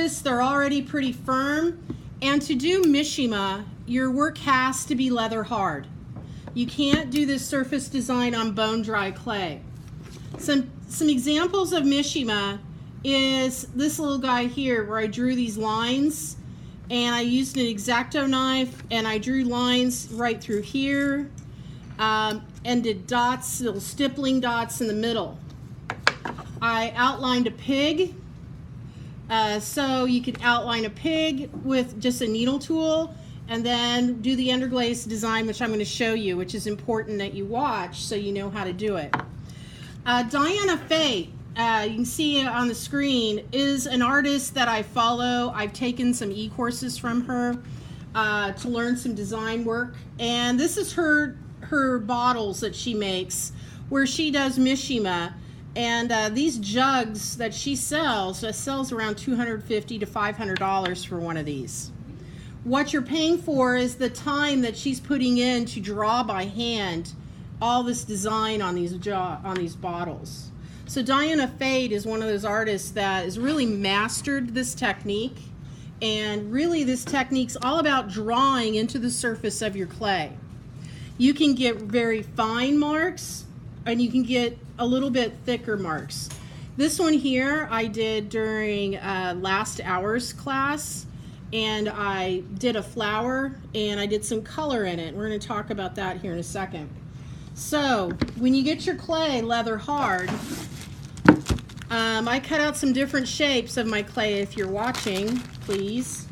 notice they're already pretty firm. And to do Mishima, your work has to be leather hard. You can't do this surface design on bone dry clay. Some examples of Mishima is this little guy here where I drew these lines and I used an X-Acto knife and I drew lines right through here and did dots, little stippling dots in the middle. I outlined a pig. So you could outline a pig with just a needle tool and then do the underglaze design, which I'm going to show you, which is important that you watch so you know how to do it. Diana Fate, you can see on the screen, is an artist that I follow. I've taken some e-courses from her to learn some design work. And this is her bottles that she makes where she does Mishima. And these jugs that she sells around $250 to $500 for one of these. What you're paying for is the time that she's putting in to draw by hand all this design on these bottles. So Diana Fate is one of those artists that has really mastered this technique. And really this technique's all about drawing into the surface of your clay. You can get very fine marks and you can get a little bit thicker marks. This one here I did during last hour's class, and I did a flower and I did some color in it. We're going to talk about that here in a second. So when you get your clay leather hard, I cut out some different shapes of my clay. If you're watching, please,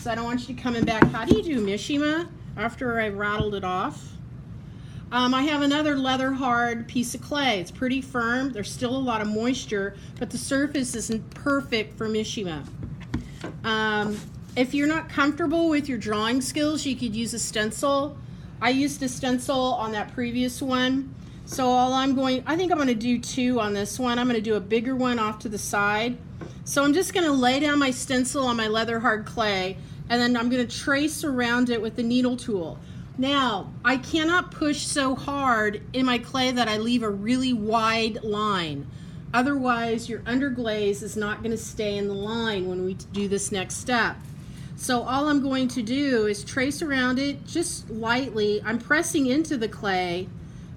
so I don't want you coming back. How do you do Mishima after I rattled it off? I have another leather hard piece of clay. It's pretty firm. There's still a lot of moisture, but the surface isn't perfect for Mishima. If you're not comfortable with your drawing skills, you could use a stencil. I used a stencil on that previous one. So I think I'm going to do two on this one. I'm going to do a bigger one off to the side. So I'm just going to lay down my stencil on my leather hard clay, and then I'm going to trace around it with the needle tool. Now, I cannot push so hard in my clay that I leave a really wide line. Otherwise, your underglaze is not going to stay in the line when we do this next step. So all I'm going to do is trace around it just lightly. I'm pressing into the clay,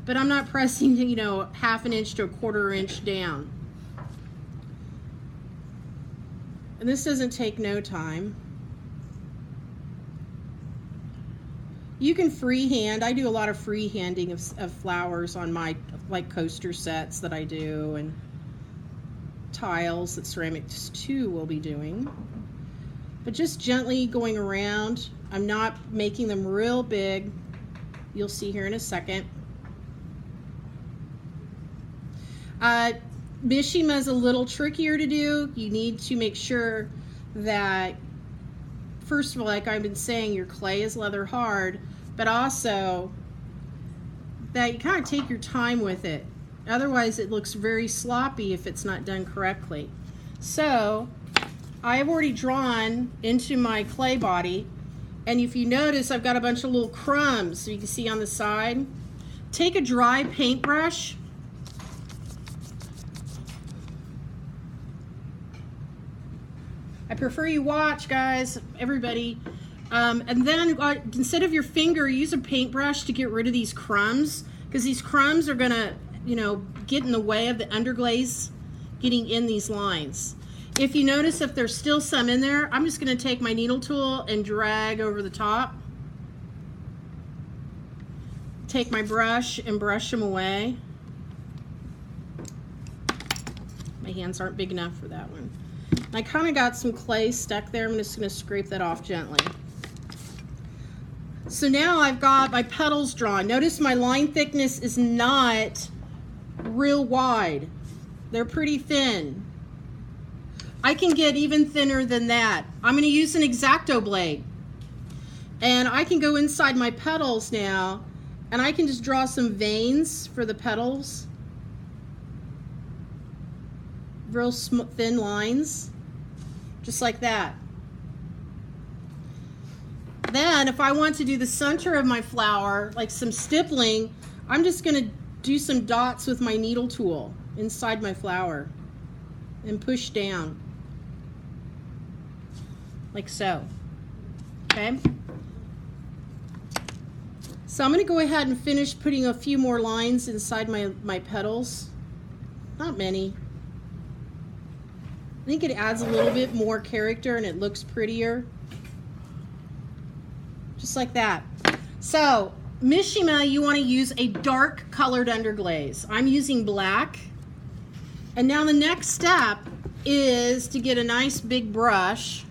but I'm not pressing, you know, half an inch to a quarter inch down. And this doesn't take no time. You can freehand. I do a lot of freehanding of flowers on my coaster sets that I do, and tiles that Ceramics 2 will be doing. But just gently going around. I'm not making them real big. You'll see here in a second. Mishima is a little trickier to do. You need to make sure that, first of all, like I've been saying, your clay is leather hard, but also that you kind of take your time with it. Otherwise, it looks very sloppy if it's not done correctly. So I have already drawn into my clay body, and if you notice, I've got a bunch of little crumbs, so you can see on the side. Take a dry paintbrush. I prefer you watch, guys, everybody. And then instead of your finger, use a paintbrush to get rid of these crumbs, because these crumbs are gonna, you know, get in the way of the underglaze getting in these lines. If you notice, if there's still some in there, I'm just gonna take my needle tool and drag over the top. Take my brush and brush them away. My hands aren't big enough for that one. I kind of got some clay stuck there. I'm just going to scrape that off gently. So now I've got my petals drawn. Notice my line thickness is not real wide. They're pretty thin. I can get even thinner than that. I'm going to use an X-Acto blade. And I can go inside my petals now, and I can just draw some veins for the petals. Real thin lines. Just like that. Then if I want to do the center of my flower, like some stippling, I'm just going to do some dots with my needle tool inside my flower and push down. like so. Okay? So I'm going to go ahead and finish putting a few more lines inside my petals. Not many. I think it adds a little bit more character and it looks prettier. Just like that. So, Mishima, you want to use a dark colored underglaze. I'm using black. And now the next step is to get a nice big brush.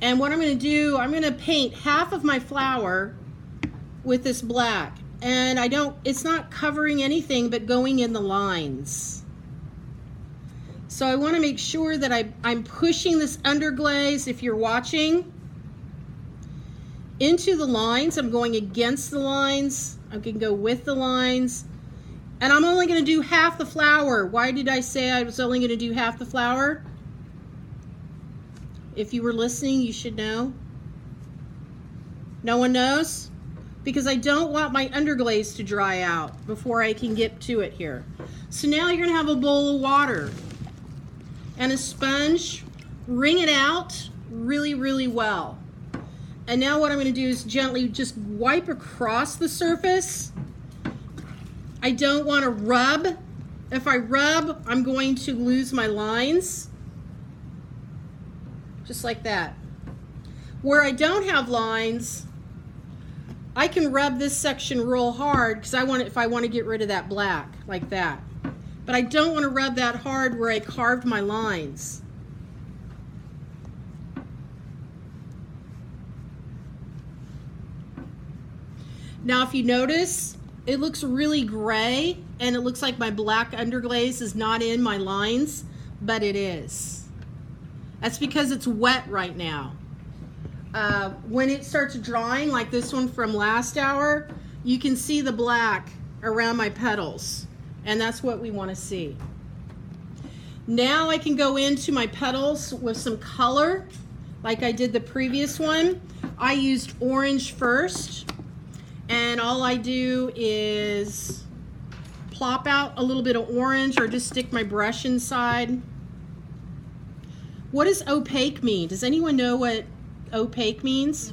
And what I'm going to do, I'm going to paint half of my flower with this black. And it's not covering anything but going in the lines. So I want to make sure that I'm pushing this underglaze, if you're watching, into the lines. I'm going against the lines. I can go with the lines. And I'm only going to do half the flower. Why did I say I was only going to do half the flower? If you were listening, you should know. No one knows? Because I don't want my underglaze to dry out before I can get to it here. So now you're going to have a bowl of water and a sponge. Wring it out really, really well. And now what I'm going to do is gently just wipe across the surface. I don't want to rub. If I rub, I'm going to lose my lines. Just like that. Where I don't have lines, I can rub this section real hard because if I want to get rid of that black, like that. But I don't want to rub that hard where I carved my lines. Now if you notice, it looks really gray and it looks like my black underglaze is not in my lines, but it is. That's because it's wet right now. When it starts drying, like this one from last hour, you can see the black around my petals, and that's what we want to see. Now I can go into my petals with some color, like I did the previous one. I used orange first, and all I do is plop out a little bit of orange or just stick my brush inside. What does opaque mean? Does anyone know what opaque means?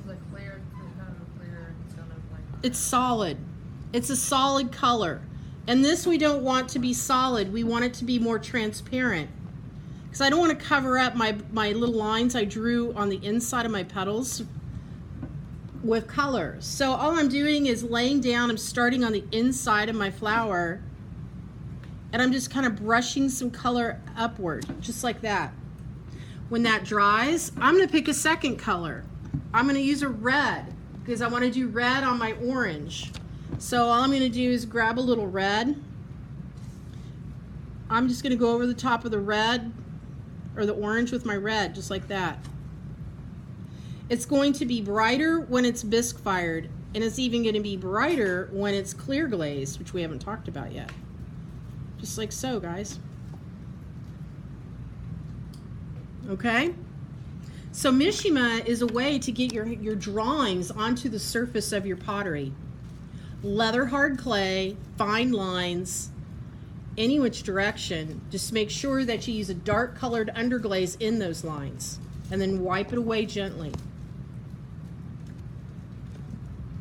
It's solid. It's a solid color. And this we don't want to be solid. We want it to be more transparent. Because I don't want to cover up my little lines I drew on the inside of my petals with color. So all I'm doing is laying down, I'm starting on the inside of my flower, and I'm just kind of brushing some color upward, just like that. When that dries, I'm going to pick a second color. I'm going to use a red because I want to do red on my orange. So all I'm going to do is grab a little red. I'm just going to go over the top of the red or the orange with my red, just like that. It's going to be brighter when it's bisque fired, and it's even going to be brighter when it's clear glazed, which we haven't talked about yet. Just like so, guys. Okay? So Mishima is a way to get your drawings onto the surface of your pottery. Leather hard clay, fine lines, any which direction. Just make sure that you use a dark colored underglaze in those lines, and then wipe it away gently.